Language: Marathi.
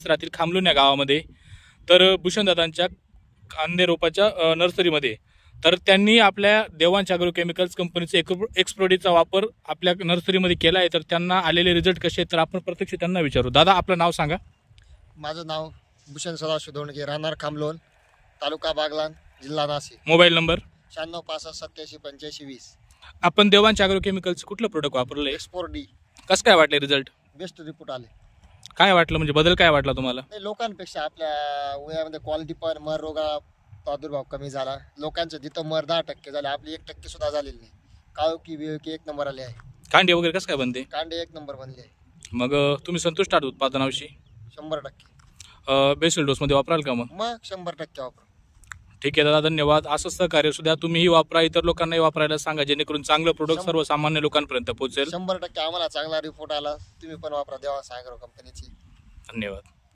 राहतील खामलोन या गावामध्ये, तर भूषणदादांच्या कांदे रोपाच्या नर्सरीमध्ये, तर त्यांनी आपल्या देवांश ॲग्रो केमिकल्स कंपनीचे एक्सप्रोडीचा वापर आपल्या नर्सरीमध्ये केला आहे. तर त्यांना आलेले रिझल्ट कसे आहेत तर आपण प्रत्यक्ष त्यांना विचारू. दादा, आपलं नाव सांगा. माझं नाव भूषण सदाशिव धोंडगे, राहणार खामलोन, तालुका बागलाण, जिल्हा नाशिक. Mobile number 9665878520. आपण देवांश ॲग्रो केमिकल्स कुठलं प्रोडक्ट वापरलं? Export D. कसं काय वाटले रिझल्ट? बेस्ट रिपोर्ट आले. काय वाटलं, म्हणजे बदल काय वाटला तुम्हाला? नाही, लोकांपेक्षा आपल्या वयामध्ये क्वालिटी पण, मर रोगा प्रादुर्भाव कमी झाला. लोकांचं जिथं मर 10% झाले, आपली 1% सुद्धा झालेली नाही. काळोखी बिळकी 1 नंबर आले आहे. कांडे वगैरे कसं काय बनते? कांडे 1 नंबर बनले आहे. मग तुम्ही संतुष्ट आहात उत्पादनाविषयी? 100%. बेसल डोसमध्ये वापराल का? मग 100% वापर. ठीक आहे दादा, धन्यवाद. असं सहकार्य सुद्धा तुम्हीही वापरा, इतर लोकांनाही वापरायला सांगा, जेणेकरून चांगलं प्रोडक्ट सर्वसामान्य लोकांपर्यंत पोहोचेल. 100% आम्हाला चांगला रिपोर्ट आला. तुम्ही पण वापरा देवांश ॲग्रो कंपनीची. धन्यवाद.